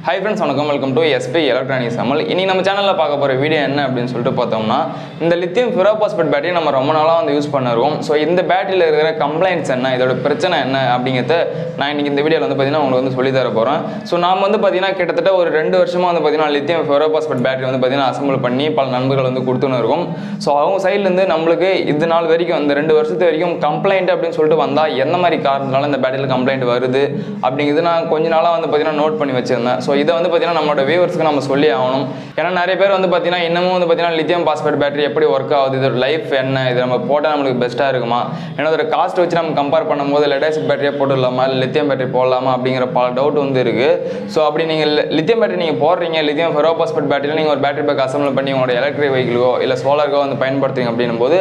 Hi friends, welcome to SP Electronics Channel. இனி நம்ம சேனல்ல பார்க்க போற வீடியோ என்ன அப்படினு சொல்லிட்டு பார்த்தோம்னா இந்த லித்தியம் ஃபெரோபாஸ்பேட் பேட்டரி நம்ம ரொம்ப நாளா யூஸ் பண்ணறோம். சோ இந்த பேட்டரியில இருக்கிற கம்ப்ளைண்ட்ஸ் என்ன, இதோட பிரச்சனை என்ன அப்படிங்கறத நான் இன்னைக்கு இந்த வீடியோல பாத்தீங்கன்னா உங்களுக்கு சொல்லி தர போறேன். சோ நாம பாத்தீங்கன்னா கிட்டத்தட்ட ஒரு 2 வருஷமா பாத்தீங்கன்னா லித்தியம் ஃபெரோபாஸ்பேட் பேட்டரி பாத்தீங்கன்னா அசெம்பிள் பண்ணி பல நண்பர்கள் கொடுத்துன்னு இருக்கோம். சோ அவங்க சைடுல இருந்து நமக்கு இது நாள் வரைக்கும் இந்த 2 வருஷத்து வரைக்கும் கம்ப்ளைண்ட் அப்படினு சொல்லிட்டு வந்தா என்ன மாதிரி காரணத்தால இந்த பேட்டரியில கம்ப்ளைண்ட் வருது அப்படிங்கிறது நான் கொஞ்ச நாளா பாத்தீங்கன்னா நோட் பண்ணி வச்சிருந்தேன். சோ இத பாத்தீங்கன்னா நம்மளோட வியூவர்ஸ்க்கு நம்ம சொல்லி ஆகணும். ஏன்னா நிறைய பேர் பாத்தீங்கன்னா இன்னமும் பாத்தீங்கன்னா லித்தியம் பாஸ்பேட் பேட்டரி எப்படி ஒர்க் ஆகுது, இதோட லைஃப் என்ன, இது நம்ம போட்டா நமக்கு பெஸ்ட்டா இருக்குமா, ஏன்னா அதோட காஸ்ட் வச்சு நம்ம கம்பேர் பண்ணும்போது லெட் ஆசிட் பேட்டரியை போட்டுடலாமா இல்லை லித்தியம் பேட்டரி போடலாமா அப்படிங்கிற பல டவுட் இருக்கு. ஸோ அப்படி நீங்கள் லித்தியம் பேட்டரி நீங்கள் போடுறீங்க, லித்தியம் ஃபெரோபாஸ்பேட் பேட்டரியில் நீங்கள் ஒரு பேட்டரி பேக் அசெம்பிள் பண்ணி உங்களோட எலக்ட்ரிக் வெஹிக்கிளோ இல்லை சோலாருக்கோ பயன்படுத்துறீங்க அப்படின்னும் போது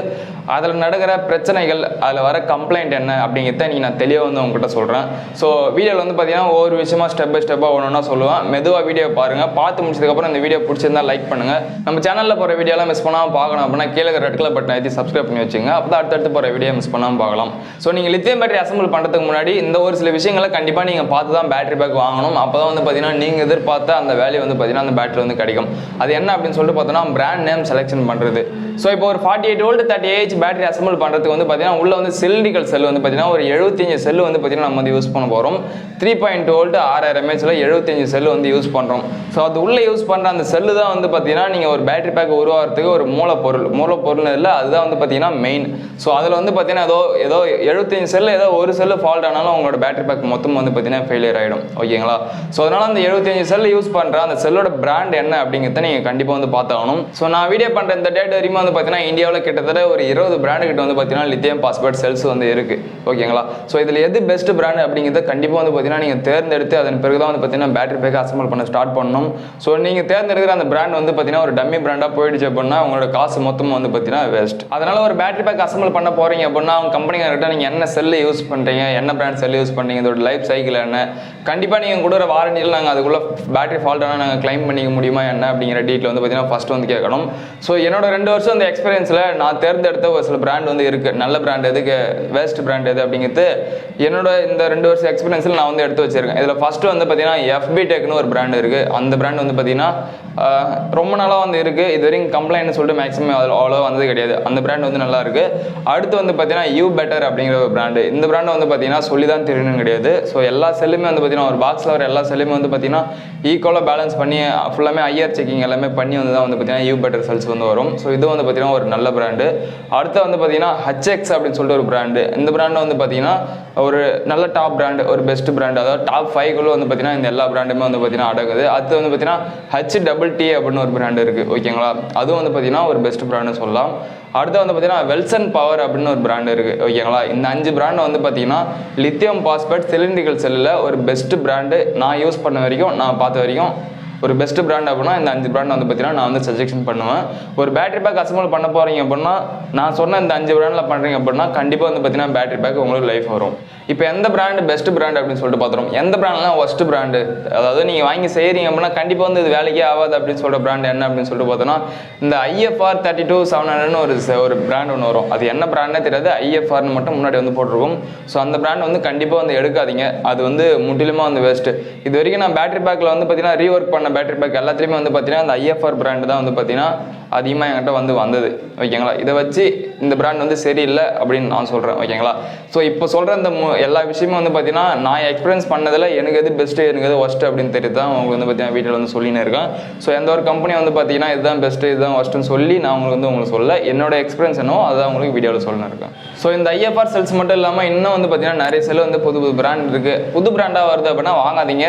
அதில் நடக்கிற பிரச்சனைகள், அதில் வர கம்ப்ளைண்ட் என்ன அப்படிங்கிறத நீங்கள் நான் தெளிவாக உங்ககிட்ட சொல்கிறேன். ஸோ வீடியோவில் பார்த்தீங்கன்னா ஒவ்வொரு விஷயமா ஸ்டெப் பை ஸ்டெப்பாக ஒன்று சொல்லுவேன். மெதுவாக வீடியோ பாருங்கள். பார்த்து முடிச்சதுக்கப்புறம் இந்த வீடியோ பிடிச்சிருந்தா லைக் பண்ணுங்கள். நம்ம சேனலில் போகிற வீடியோலாம் மிஸ் பண்ணாமல் பார்க்கணும் அப்படின்னா கீழே ரெட் கலர் பட்டன் ஏற்றி சப்ஸ்கிரைப் பண்ணி வச்சுங்க. அப்போ தான் அடுத்தடுத்து போகிற வீடியோ மிஸ் பண்ணாமல் பார்க்கலாம். ஸோ நீங்கள் லித்தியம் பேட்டரி அசெம்பிள் பண்ணுறதுக்கு முன்னாடி இந்த ஒரு சில விஷயங்களை கண்டிப்பாக நீங்கள் பார்த்து தான் பேட்டரி பேக் வாங்கணும். அப்போ தான் பார்த்தீங்கன்னா நீங்கள் எதிர்பார்த்த அந்த வேல்யூ பார்த்தீங்கன்னா அந்த பேட்டரி கிடைக்கும். அது என்ன அப்படின்னு சொல்லிட்டு பார்த்தோன்னா பிராண்ட் நேம் செலெக்ஷன் பண்ணுறது. ஸோ இப்போ ஒரு 48 வோல்ட் 30Ah பேட்டரி அசெம்பிள் பண்ணுறதுக்கு பார்த்தீங்கன்னா உள்ள சிலிண்டிக்கல் செல் பார்த்தீங்கன்னா ஒரு 75 செல் பார்த்தீங்கன்னா நம்ம யூஸ் பண்ண போகிறோம். 3.2 வோல்ட் 6000 mAh 75 செல் யூஸ் பண்ணுறோம். ஸோ அது உள்ள யூஸ் பண்ணுற அந்த செல்லு தான் பார்த்தீங்கன்னா நீங்கள் ஒரு பேட்டரி பேக் உருவாகிறதுக்கு ஒரு மூலப்பொருள் இல்லை, அதுதான் பார்த்தீங்கன்னா மெயின். ஸோ அதில் பார்த்தீங்கன்னா ஏதோ 75 செல் ஏதோ ஒரு செல்லு ஃபால்ட் ஆனாலும் உங்களோட பேட்டரி பேக் மொத்தம் பார்த்தீங்கன்னா ஃபெயிலியர் ஆகிடும். ஓகேங்களா? ஸோ அதனால அந்த 75 செல் யூஸ் பண்ணுற அந்த செல்லோட பிராண்ட் என்ன அப்படிங்கிறத நீங்கள் கண்டிப்பாக பார்த்தாகணும். ஸோ நான் வீடியோ பண்ணுற இந்த டேட் வரைக்கும் பார்த்தீங்கன்னா இந்தியாவில் கிட்டத்தட்ட ஒரு 20 பிராண்டு கிட்ட பார்த்தீங்கன்னா லித்தியம் பாஸ்பேட் செல்ஸ் இருக்கு. ஓகேங்களா? ஸோ இதில் எது பெஸ்ட் பிராண்ட் அப்படிங்கிறத கண்டிப்பாக பார்த்தீங்கன்னா நீங்கள் தேர்ந்தெடுத்து அதன் பிறகு தான் பார்த்தீங்கன்னா பேட்டரி பேக் அசெம்பிள் பண்ண ஸ்டார்ட் பண்ணணும். ஸோ நீங்கள் தேர்ந்தெடுக்கிற அந்த பிராண்ட் பார்த்தீங்கன்னா ஒரு டம்மி பிராண்டாக போயிடுச்சு அப்படின்னா உங்களோட காசு மொத்தம் பார்த்தீங்கன்னா வேஸ்ட். அதனால ஒரு பேட்டரி பேக் அசெம்பிள் பண்ண போறீங்க அப்படின்னா அவங்க கம்பெனிகிட்ட நீங்கள் என்ன செல்லு யூஸ் பண்ணுறீங்க, என்ன பிராண்ட் செல் யூஸ் பண்ணுறீங்க, இதோட லைஃப் சைக்கிள் என்ன, கண்டிப்பாக நீங்கள் கொடுக்குற வாரண்டியில் நாங்கள் அதுக்குள்ள பேட்டரி ஃபால்ட் ஆனால் நாங்கள் கிளைம் பண்ணிக்க முடியுமா என்ன அப்படிங்கிற டீட்டெயில் பார்த்தீங்கன்னா ஃபர்ஸ்ட் கேட்கணும். ஸோ என்னோட 2 வருஷம் அந்த எக்ஸ்பீரியன்ஸில் நான் தேர்ந்தெடுத்த ஒரு சில பிராண்ட் இருக்குது. நல்ல பிராண்ட் எதுக்கு, வேஸ்ட் பிராண்ட் எது அப்படிங்கிறது என்னோட இந்த 2 வருஷம் எக்ஸ்பீரியன்ஸில் நான் எடுத்து வச்சிருக்கேன். இதில் ஃபர்ஸ்ட் பார்த்தீங்கன்னா FB டெக்னு ஒரு பிராண்ட் இருக்குது. அந்த பிராண்ட் பார்த்தீங்கன்னா ரொம்ப நாளாக இருக்குது. இது வரைக்கும் கம்ப்ளைண்ட் சொல்லிட்டு மேக்ஸிமம் அவ்வளோ வந்தது கிடையாது. அந்த பிராண்ட் நல்லா இருக்குது. அடுத்து பார்த்தீங்கன்னா யூ பெட்டர் அப்படிங்கிற ஒரு பிராண்டு. இந்த பிராண்ட் பார்த்தீங்கன்னா சொல்லி தான் தெரியணும் கிடையாது. ஸோ எல்லா செல்லுமே பார்த்தீங்கன்னா ஒரு பாக்ஸில் வர எல்லா செல்லுமே பார்த்தீங்கன்னா ஈக்குவலாக பேலன்ஸ் பண்ணி ஃபுல்லாமே ஐஆர் செக்கிங் எல்லாமே பண்ணி தான் பார்த்தீங்கன்னா யூ பெட்டர் செல்ஸ் வரும். ஸோ இது பார்த்தீங்கன்னா ஒரு நல்ல பிராண்டு. அடுத்து பார்த்தீங்கன்னா HX அப்படின்னு சொல்லிட்டு ஒரு பிராண்டு. இந்த பிராண்டு பார்த்தீங்கன்னா ஒரு நல்ல டாப் பிராண்டு, ஒரு பெஸ்ட் பிராண்டு. அதாவது டாப் 5குள்ள பார்த்தீங்கன்னா இந்த எல்லா பிராண்டுமே பார்த்தீங்கன்னா அடங்குது. அடுத்து பார்த்தீங்கன்னா HTT அப்படின்னு ஒரு பிராண்டு இருக்குது. ஓகேங்களா? அதுவும் பார்த்தீங்கன்னா ஒரு பெஸ்ட் பிராண்டுன்னு சொல்லலாம். அடுத்து பார்த்தீங்கன்னா வெல்சன் பவர் அப்படின்னு ஒரு பிராண்டு இருக்குது. ஓகேங்களா? இந்த 5 பிராண்டு பார்த்தீங்கன்னா லித்தியம் பாஸ்பேட் சிலிண்டிக்கல் செல்லில் ஒரு பெஸ்ட் பிராண்டு நான் யூஸ் பண்ண வரைக்கும், நான் பார்த்த வரைக்கும் ஒரு பெஸ்ட் பிராண்ட் அப்படின்னா இந்த 5 பிராண்ட் பார்த்தீங்கன்னா நான் சஜெக்ஷன் பண்ணுவேன். ஒரு பேட்டரி பேக் அசெம்பிள் பண்ண போகிறீங்க அப்படின்னா நான் சொன்ன இந்த 5 பிராண்டில் பண்ணுறீங்க அப்படின்னா கண்டிப்பாக பார்த்தீங்கன்னா பேட்டரி பேக் உங்களுக்கு லைஃப் வரும். இப்போ எந்த பிராண்டு பெஸ்ட் பிராண்ட் அப்படின்னு சொல்லிட்டு பார்த்துறோம். எந்த பிராண்ட்லாம் ஒஸ்ட் பிராண்டு, அதாவது நீங்கள் வாங்கி செய்கிறீங்க அப்படின்னா கண்டிப்பாக இது வேலைக்கே ஆகாது அப்படின்னு சொல்கிற பிராண்ட் என்ன அப்படின்னு சொல்லிட்டு பார்த்தோன்னா இந்த IFR32700 ஒரு பிராண்ட் ஒன்று வரும். அது என்ன பிராண்டே தெரியாது, IFRன்னு மட்டும் முன்னாடி போட்டிருக்கும். ஸோ அந்த பிராண்ட் கண்டிப்பாக எடுக்காதீங்க. அது முற்றிலுமாக வேஸ்ட்டு. இது வரைக்கும் நான் பேட்டரி பேக்கில் பார்த்தீங்கன்னா ரீஒர்க் பண்ண பேட்டரி பேக் எல்லாத்துலேயுமே பார்த்தீங்கன்னா அந்த IFR பிராண்டு தான் பார்த்தீங்கன்னா அதிகமாக என்கிட்ட வந்தது. ஓகேங்களா? இதை வச்சு இந்த பிராண்ட் சரியில்லை அப்படின்னு நான் சொல்கிறேன். ஓகேங்களா? ஸோ இப்போ சொல்கிற இந்த எல்லா விஷயமும் பார்த்தீங்கன்னா நான் எக்ஸ்பீரியன்ஸ் பண்ணதில் எனக்கு எது பெஸ்ட்டு, எனக்கு எது ஒஸ்ட்டு அப்படின்னு தெரியுது தான் உங்களுக்கு பார்த்தீங்கன்னா வீட்டில் சொல்லினே இருக்கேன். ஸோ எந்த ஒரு கம்பெனி பார்த்தீங்கன்னா இதுதான் பெஸ்ட்டு, இதுதான் ஒஸ்ட்டுன்னு சொல்லி நான் உங்களுக்கு சொல்ல என்னோட எக்ஸ்பீரியன்ஸ் என்னவோ அதுதான் உங்களுக்கு வீடியோவில் சொல்லினேன் இருக்கேன். ஸோ இந்த IFR செல்ஸ் மட்டும் இல்லாமல் இன்னும் பார்த்தீங்கன்னா நிறைய செல் புது பிராண்ட் இருக்குது. புது பிராண்டாக வருது அப்படின்னா வாங்காதீங்க.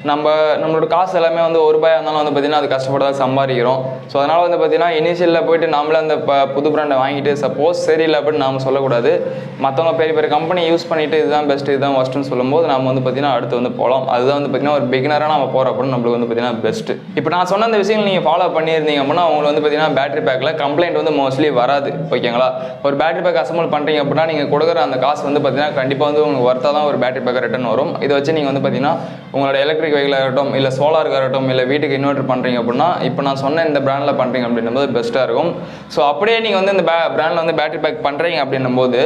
நம்மளோட காசு எல்லாமே ₹1 இருந்தாலும் பார்த்தீங்கன்னா அது கஷ்டப்பட்டு தான் சம்பாதிக்கிறோம். ஸோ அதனால் பார்த்தீங்கன்னா இனிஷியலில் போயிட்டு நாமளே அந்த புது பிராண்டை வாங்கிட்டு சப்போஸ் சரியில்லை அப்படின்னு நாம் சொல்லக்கூடாது. மற்றவங்க பெரிய பெரிய கம்பெனி யூஸ் பண்ணிட்டு இதுதான் பெஸ்ட், இதுதான் ஒஸ்ட்டுன்னு சொல்லும்போது நம்ம பார்த்தீங்கன்னா அடுத்து போகலாம். அதுதான் பார்த்தீங்கன்னா ஒரு பிகினராக நம்ம போகிற அப்படின்னு நம்மளுக்கு பார்த்தீங்கன்னா பெஸ்ட்டு. இப்போ நான் சொன்ன அந்த விஷயங்கள் நீங்கள் ஃபாலோ பண்ணியிருந்தீங்க அப்படின்னா உங்களுக்கு பார்த்தீங்கன்னா பேட்டரி பேக்கில் கம்ப்ளைண்ட் மோஸ்ட்லி வராது. ஓகேங்களா? ஒரு பேட்டரி பேக் அசெம்பிள் பண்ணுறீங்க அப்படின்னா நீங்கள் கொடுக்குற அந்த காசு பார்த்தீங்கன்னா கண்டிப்பாக உங்களுக்கு ஒர்த்தாக தான் ஒரு பேட்டரி பேக் ரிட்டர்ன் வரும். இதை வச்சு நீங்கள் பார்த்தீங்கன்னா உங்களோட எலக்ட்ரிக் வெஹிக்கிளாக இருக்கட்டும், இல்லை சோலாருக்கு இருக்கட்டும், இல்லை வீட்டுக்கு இன்வெர்டர் பண்ணுறீங்க அப்படின்னா இப்போ நான் சொன்ன இந்த பிராண்டில் பண்ணுறீங்க அப்படின்னும் போது பெஸ்ட்டாக இருக்கும். ஸோ அப்படியே நீங்கள் இந்த பிராண்டில் பேட்டரி பேக் பண்ணுறீங்க அப்படின்னும் போது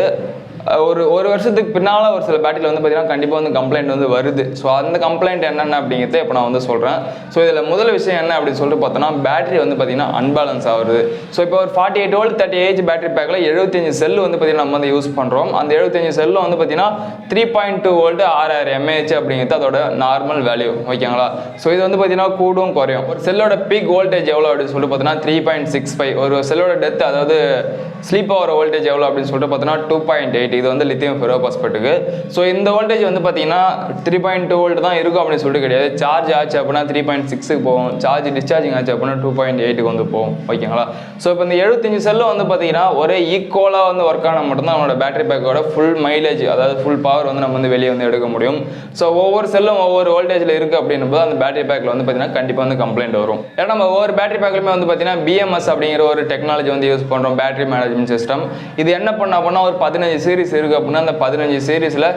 ஒரு வருஷத்துக்கு பின்னால் ஒரு சில பேட்டரியில் வந்து பார்த்தீங்கன்னா கண்டிப்பாக வந்து கம்ப்ளைண்ட் வந்து வருது. ஸோ அந்த கம்ப்ளைண்ட் என்னென்ன அப்படிங்கிறத இப்போ நான் வந்து சொல்கிறேன். ஸோ இதில் முதல் விஷயம் என்ன அப்படின்னு சொல்லிட்டு பார்த்தோன்னா பேட்டரி வந்து பார்த்தீங்கன்னா அன்பேலன்ஸ் ஆகுது. ஸோ இப்போ ஒரு 48 வோல்ட் 30Ah பேட்டரி பேக்கில் 75 செல் வந்து பார்த்தீங்கன்னா நம்ம வந்து யூஸ் பண்ணுறோம். அந்த 75 செல்லும் வந்து பார்த்தீங்கன்னா 3.2 வோல்ட் 6000 mAh அப்படிங்கிறது அதோட நார்மல் வேல்யூ. ஓகேங்களா? ஸோ இது வந்து பார்த்தீங்கன்னா கூடும் குறையும். ஒரு செல்லோட பீக் வோல்டேஜ் எவ்வளோ அப்படின்னு சொல்லிட்டு பார்த்தீங்கன்னா 3.65. ஒரு செல்லோட டெத் அதாவது ஸ்லீப் ஆகிற வோல்டேஜ் எவ்வளோ அப்படின்னு சொல்லிட்டு பார்த்தீங்கன்னா 2.8. இது வந்து லித்தியம் ஃபெரோ பாஸ்பேட்டுக்கு. ஸோ இந்த வோல்டேஜ் வந்து பார்த்தீங்கன்னா 3.2 வோல்ட் தான் இருக்கும் அப்படின்னு சொல்லிட்டு கிடையாது. சார்ஜ் ஆச்சு அப்படின்னா 3.6க்கு போகும். சார்ஜ் டிஸ்சார்ஜிங் ஆச்சு அப்படின்னா 2.8க்கு வந்து போகும். ஓகேங்களா? ஸோ இப்போ இந்த 75 செல்லும் வந்து பார்த்தீங்கன்னா ஒரே ஈக்குவலாக வந்து ஒர்க் ஆனால் மட்டும்தான் நம்மளோட பேட்டரி பேக்கோட ஃபுல் மைலேஜ் அதாவது ஃபுல் பவர் வந்து நம்ம வந்து வெளியே வந்து எடுக்க முடியும். ஸோ ஒவ்வொரு செல்லும் ஒவ்வொரு வோல்டேஜில் இருக்குது அப்படின்னும் போது அந்த பேட்டரி பேக்கில் வந்து பார்த்தீங்கன்னா கண்டிப்பாக வந்து கம்ப்ளைண்ட் வரும். ஏன்னா நம்ம ஒவ்வொரு பேட்டரி பேக்லையுமே வந்து பார்த்தீங்கன்னா BMS அப்படிங்கிற ஒரு டெக்னாலஜி வந்து யூஸ் பண்ணுறோம், பேட்டரி மேனேஜ்மெண்ட் சிஸ்டம். இது என்ன பண்ண அப்படின்னா ஒரு 15 சீரிஸ் இருக்குது அப்படின்னா அந்த 15 சீரிஸில்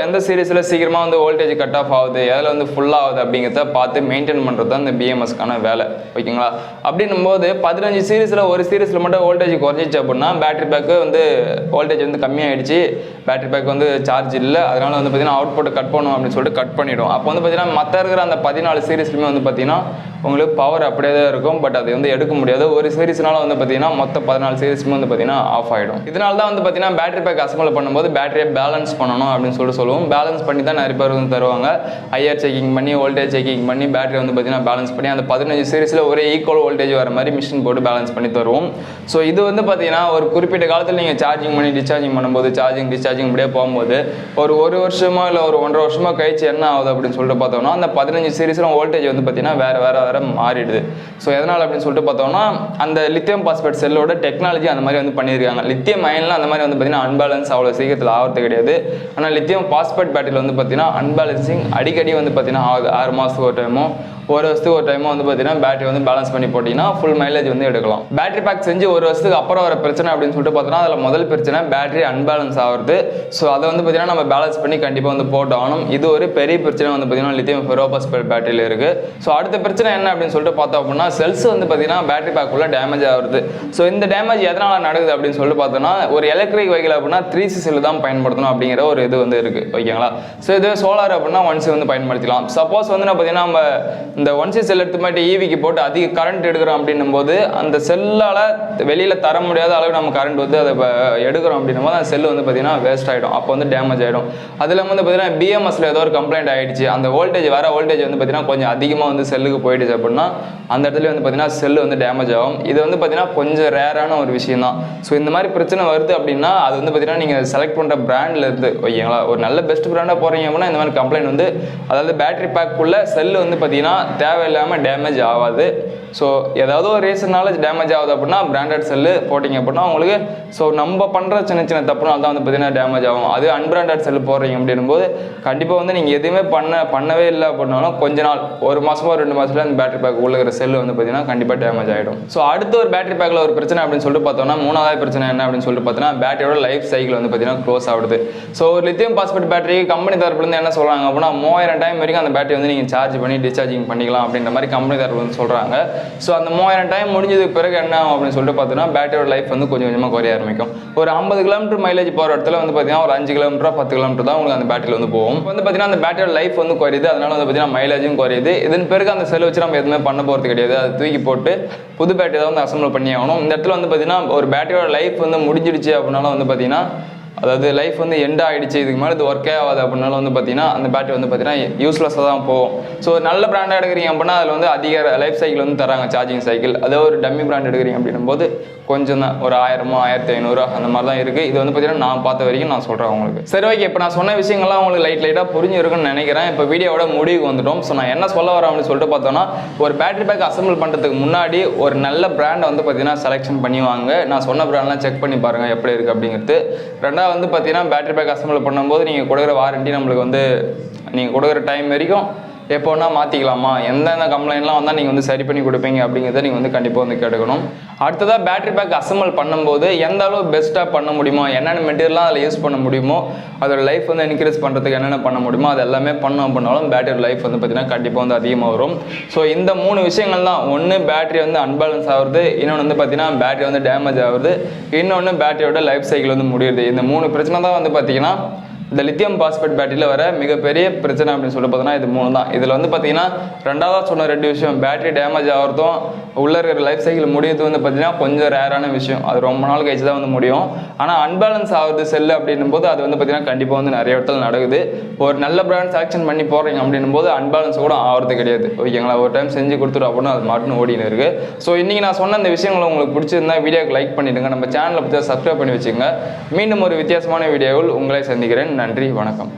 எந்த சீரிஸில் சீக்கிரமாக வந்து வோல்டேஜ் கட் ஆஃப் ஆகுது, எதில் வந்து ஃபுல் ஆகுது அப்படிங்கிறத பார்த்து மெயின்டைன் பண்ணுறது தான் இந்த BMSக்கான வேலை. ஓகேங்களா? அப்படின்னும் போது 15 சீரிஸில் ஒரு சீரிஸில் மட்டும் வோல்டேஜ் குறைஞ்சிச்சு அப்படின்னா பேட்டரி பேக்கு வந்து வோல்டேஜ் வந்து கம்மியாகிடுச்சு, பேட்டரி பேக் வந்து சார்ஜ் இல்லை, அதனால வந்து பார்த்தீங்கன்னா அவுட்புட் கட் பண்ணும் அப்படின்னு சொல்லிட்டு கட் பண்ணிவிடும். அப்போ வந்து பார்த்தீங்கன்னா மற்ற இருக்கிற அந்த 14 சீரிஸ்லையுமே வந்து பார்த்தீங்கன்னா உங்களுக்கு பவர் அப்படியே தான் இருக்கும். பட் அது வந்து எடுக்க முடியாது. ஒரு சீரிஸ்னால வந்து பார்த்தீங்கன்னா மொத்த 14 சீரிஸுமே வந்து பார்த்தீங்கன்னா ஆஃப் ஆகிடும். இதனால தான் வந்து பார்த்தீங்கன்னா பேட்டரி பேக் அசம்பிள் பண்ணும்போது பேட்டரியை பேலன்ஸ் பண்ணணும் அப்படின்னு சொல்லுவோம். பேலன்ஸ் பண்ணி தான் நிறைய பேர் வந்து தருவாங்க. ஐஆர் செக்கிங் பண்ணி வோல்டேஜ் செக்கிங் பண்ணி பேட்டரி வந்து பார்த்தீங்கன்னா பேலன்ஸ் பண்ணி அந்த 15 சீரிஸில் ஒரே ஈக்குவல் வோல்டேஜ் வர மாதிரி மிஷின் போட்டு பேலன்ஸ் பண்ணி தருவோம். ஸோ இது வந்து பார்த்தீங்கன்னா ஒரு குறிப்பிட்ட காலத்தில் நீங்கள் சார்ஜிங் பண்ணி டிஸ்சார்ஜிங் பண்ணும்போது சார்ஜிங் டிஸ்சார்ஜிங் அப்படியே போகும்போது ஒரு வருஷமோ இல்லை ஒரு 1.5 வருஷமோ கழிச்சு என்ன ஆகுது அப்படின்னு சொல்லிட்டு பார்த்தோம்னா அந்த 15 சீரிஸில் வோல்டேஜ் வந்து பார்த்தீங்கன்னா வேற மாறிடுது. ஸோ எதனால் அப்படின்னு சொல்லிட்டு பார்த்தோம்னா அந்த லித்தியம் பாஸ்பேட் செல்லோட டெக்னாலஜி அந்த மாதிரி வந்து பண்ணியிருக்காங்க. லித்தியம் அயன்லாம் அந்த மாதிரி வந்து பார்த்தீங்கன்னா அன்பேலன்ஸ் அவ்வளோ சீக்கிரத்தில் ஆகிறது கிடையாது. ஆனால் லித்தியம் பாஸ்பேட் பேட்டரியில் வந்து பார்த்தீங்கன்னா அன்பேலன்சிங் அடிக்கடி வந்து பார்த்தீங்கன்னா ஆகுது. 6 மாதத்துக்கு ஒரு டைமோ ஒரு வருஷத்துக்கு ஒரு டைமோ வந்து பார்த்தீங்கன்னா பேட்டரி வந்து பேலன்ஸ் பண்ணி போட்டிங்கன்னா ஃபுல் மைலேஜ் வந்து எடுக்கலாம். பேட்டரி பேக் செஞ்சு ஒரு வருஷத்துக்கு அப்புறம் வர பிரச்சனை அப்படின்னு சொல்லிட்டு பார்த்தோன்னா அதில் முதல் பிரச்சனை பேட்டரி அன்பேலன்ஸ் ஆகுது. ஸோ அதை வந்து பார்த்தீங்கன்னா நம்ம பேலன்ஸ் பண்ணி கண்டிப்பாக வந்து போட்டாகணும். இது ஒரு பெரிய பிரச்சனை வந்து பார்த்தீங்கன்னா லித்தியம் ஃபெரோ பாஸ்பேட் பேட்டரியில் இருக்குது. ஸோ அடுத்த பிரச்சனை என்ன அப்படின்னு சொல்லிட்டு பார்த்தோம் அப்படின்னா செல்ஸ் வந்து பார்த்தீங்கன்னா பேட்டரி பேக்குள்ள டேமேஜ் ஆகுது. ஸோ இந்த டேமேஜ் எதனால் நடக்குது அப்படின்னு சொல்லிட்டு பார்த்தோன்னா ஒரு எலக்ட்ரிக் வெஹிக்கிள் அப்படின்னா 3C செல் தான் பயன்படுத்தணும் அப்படிங்கிற ஒரு இது வந்து இருக்குது. ஓகேங்களா? ஸோ இது சோலார் அப்படின்னா 1C வந்து பயன்படுத்தலாம். சப்போஸ் வந்து பார்த்தீங்கன்னா நம்ம இந்த 1C செல் எடுத்து மாதிரி ஈவிக்கு போட்டு அதிக கரண்ட் எடுக்கிறோம் அப்படின்னும் போது அந்த செல்லால் வெளியில் தர முடியாத அளவு நம்ம கரண்ட் வந்து அதை எடுக்கிறோம் அப்படின்னும் போது அந்த செல் வந்து பார்த்தீங்கன்னா வேஸ்ட் ஆகிடும். அப்போ வந்து டேமேஜ் ஆகிடும். அதில் வந்து பார்த்தீங்கன்னா BMSல ஏதோ ஒரு கம்ப்ளைண்ட் ஆகிடுச்சு, அந்த வோல்டேஜ் வோல்டேஜ் வந்து பார்த்தீங்கன்னா கொஞ்சம் அதிகமாக வந்து செல்லுக்கு போயிடுச்சு அப்படின்னா அந்த இடத்துல வந்து பார்த்தீங்கன்னா செல் வந்து டேமேஜ் ஆகும். இது வந்து பார்த்தீங்கன்னா கொஞ்சம் ரேரான ஒரு விஷயம் தான். ஸோ இந்த மாதிரி பிரச்சனை வருது அப்படின்னா அது வந்து பார்த்தீங்கன்னா நீங்கள் செலக்ட் பண்ணுற பிராண்டில் இருந்து ஓகேங்களா ஒரு நல்ல பெஸ்ட் பிராண்டாக போகிறீங்க அப்படின்னா இந்த மாதிரி கம்ப்ளைண்ட் வந்து அதாவது பேட்டரி பேக்குள்ள செல் வந்து பார்த்தீங்கன்னா தேவையில்லாமல் டேமேஜ் ஆகாது. ஸோ ஏதாவது ஒரு ரீசன்னால டேமேஜ் ஆகுது அப்படின்னா பிராண்டட் செல்லு போட்டிங்க அப்படின்னா உங்களுக்கு ஸோ நம்ம பண்ணுற சின்ன சின்ன தப்புனால தான் வந்து பார்த்தீங்கன்னா டேமேஜ் ஆகும். அது அன்பிராண்டட் செல்லு போடுறீங்க அப்படின்னும் போது கண்டிப்பாக வந்து நீங்கள் எதுவுமே பண்ணவே இல்லை அப்படின்னாலும் கொஞ்ச நாள் 1 மாதமோ 2 மாதத்துல அந்த பேட்டரி பேக் உள்ள இருக்கிற செல்லு வந்து பார்த்தீங்கன்னா கண்டிப்பாக டேமேஜ் ஆகிடும். ஸோ அடுத்த ஒரு பேட்டரி பேக்கில் ஒரு பிரச்சனை அப்படின்னு சொல்லிட்டு பார்த்தோம்னா மூணாவது பிரச்சனை என்ன அப்படின்னு சொல்லிட்டு பார்த்தோன்னா பேட்டரியோட லைஃப் சைக்கிள் வந்து பார்த்தீங்கன்னா க்ளோஸ் ஆகுது. ஸோ ஒரு லித்தியம் பாஸ்பேட் பேட்டரி கம்பெனி தரப்புலேருந்து என்ன சொல்கிறாங்க அப்படின்னா 3000 டைம் வரைக்கும் அந்த பேட்டரி வந்து நீங்கள் சார்ஜ் பண்ணி டிஸ்சார்ஜிங் பண்ணிக்கலாம் அப்படின்ற மாதிரி கம்பெனி தரப்பு வந்து சொல்கிறாங்க. ஸோ அந்த 3000 டைம் முடிஞ்சதுக்கு பிறகு என்ன ஆகும் அப்படின்னு சொல்லிட்டு பார்த்தோன்னா பேட்டரியோட லைஃப் வந்து கொஞ்சம் கொஞ்சமாக குறைய ஆரம்பிக்கும். ஒரு 50 கிலோமீட்டர் மைலேஜ் போகிற இடத்துல வந்து பார்த்தீங்கன்னா ஒரு 5 கிலோமீட்டர் 10 கிலோமீட்டர் தான் உங்களுக்கு அந்த பேட்டரியில் வந்து போகும். இப்போ வந்து பார்த்தீங்கன்னா அந்த பேட்டரியோட லைஃப் வந்து குறையுது. அதனால வந்து பார்த்தீங்கன்னா மைலேஜும் குறையுது. இதன் பிறகு அந்த செல் வச்சு நம்ம எதுவுமே பண்ண போகிறது கிடையாது. அதை தூக்கி போட்டு புது பேட்டரி தான் வந்து அசம்பிள் பண்ணி ஆகணும். இந்த இடத்துல வந்து பார்த்தீங்கன்னா ஒரு பேட்டரியோட லைஃப் வந்து முடிஞ்சிடுச்சு அப்படின்னாலும் வந்து பார்த்தீங்கன்னா அதாவது லைஃப் வந்து எண்ட் ஆகிடுச்சு, இதுக்கு மேலே இது ஒர்க்கே ஆகாது அப்படின்னாலும் வந்து பார்த்தீங்கன்னா அந்த பேட்டரி வந்து பார்த்தீங்கன்னா யூஸ்லெஸ்ஸாக தான் போகும். ஸோ நல்ல பிராண்டாக எடுக்கிறீங்க அப்படின்னா அதில் வந்து அதிக லைஃப் சைக்கிள் வந்து தராங்க, சார்ஜிங் சைக்கிள். அதே ஒரு டம்மி பிராண்ட் எடுக்கிறீங்க அப்படின்னும் போது கொஞ்சம் தான் ஒரு 1000 1500 அந்த மாதிரி தான் இருக்குது. இது வந்து பார்த்தீங்கன்னா நான் பார்த்த வரைக்கும் நான் சொல்கிறேன் உங்களுக்கு. சரி ஓகே, இப்போ நான் சொன்ன விஷயங்கள்லாம் உங்களுக்கு லைட்டாக புரிஞ்சிருக்குன்னு நினைக்கிறேன். இப்போ வீடியோவோட முடிவுக்கு வந்துட்டோம். ஸோ நான் என்ன சொல்ல வரேன் அப்படின்னு சொல்லிட்டு பார்த்தோன்னா ஒரு பேட்டரி பேக் அசம்பிள் பண்ணுறதுக்கு முன்னாடி ஒரு நல்ல பிராண்டை வந்து பார்த்தீங்கன்னா செலெக்ஷன் பண்ணிவாங்க. நான் சொன்ன பிராண்ட்லாம் செக் பண்ணி பாருங்கள் எப்படி இருக்குது அப்படிங்கிறது. ரெண்டாவது வந்து பார்த்தீங்கன்னா பேட்டரி பேக் அசம்பிள் பண்ணும்போது நீங்கள் கொடுக்குற வாரண்டி நம்மளுக்கு வந்து நீங்கள் கொடுக்குற டைம் வரைக்கும் எப்போனா மாற்றிக்கலாமா, எந்தெந்த கம்ப்ளைண்ட்லாம் வந்தால் நீங்கள் வந்து சரி பண்ணி கொடுப்பீங்க அப்படிங்கிறத நீங்கள் வந்து கண்டிப்பாக வந்து கேட்டுக்கணும். அடுத்ததாக பேட்டரி பேக் அசம்பிள் பண்ணும்போது எந்த அளவு பெஸ்ட்டாக பண்ண முடியுமோ, என்னென்ன மெட்டீரியல்லாம் அதில் யூஸ் பண்ண முடியுமோ, அதோட லைஃப் வந்து இன்க்ரீஸ் பண்ணுறதுக்கு என்னென்ன பண்ண முடியுமோ அது எல்லாமே பண்ணோம் அப்படின்னாலும் பேட்டரி லைஃப் வந்து பார்த்திங்கன்னா கண்டிப்பாக வந்து அதிகமாக வரும். ஸோ இந்த 3 விஷயங்கள் தான். ஒன்று பேட்டரி வந்து அன்பேலன்ஸ் ஆகுது, இன்னொன்று வந்து பார்த்திங்கன்னா பேட்டரி வந்து டேமேஜ் ஆகுது, இன்னொன்று பேட்டரியோட லைஃப் சைக்கிள் வந்து முடியுது. இந்த 3 பிரச்சனை தான் வந்து பார்த்திங்கன்னா இந்த லித்தியம் பாஸ்பேட் பேட்டரியில் வர மிகப்பெரிய பிரச்சனை அப்படின்னு சொல்லி பார்த்தோன்னா இது 3 தான். இதில் வந்து பார்த்தீங்கன்னா ரெண்டாவதாக சொன்ன 2 விஷயம், பேட்டரி டேமேஜ் ஆகிறதும் உள்ளே இருக்கிற லைஃப் சைக்கிள் முடியறது வந்து பார்த்தீங்கன்னா கொஞ்சம் ரேரான விஷயம். அது ரொம்ப நாள் கழிச்சு தான் வந்து முடியும். ஆனால் அன்பேலன்ஸ் ஆகுது செல்லு அப்படின்னும் போது அது வந்து பார்த்தீங்கன்னா கண்டிப்பாக வந்து நிறைய இடத்துல நடக்குது. ஒரு நல்ல பிராண்ட் செலக்ஷன் பண்ணி போடுறீங்க அப்படின்னும் போது அன்பேலன்ஸ் கூட ஆகிறது கிடையாது. ஓகேங்களா, ஒரு டைம் செஞ்சு கொடுத்துரும் அப்படின்னு அது மாட்டுன்னு ஓடின்னு இருக்குது. ஸோ இன்றைக்கி நான் சொன்ன இந்த விஷயங்களை உங்களுக்கு பிடிச்சிருந்தா வீடியோக்கு லைக் பண்ணிவிடுங்க, நம்ம சேனலை பற்றி சப்ஸ்கிரைப் பண்ணி வச்சுங்க. மீண்டும் ஒரு வித்தியாசமான வீடியோவில் உங்களை சந்திக்கிறேன். நன்றி, வணக்கம்.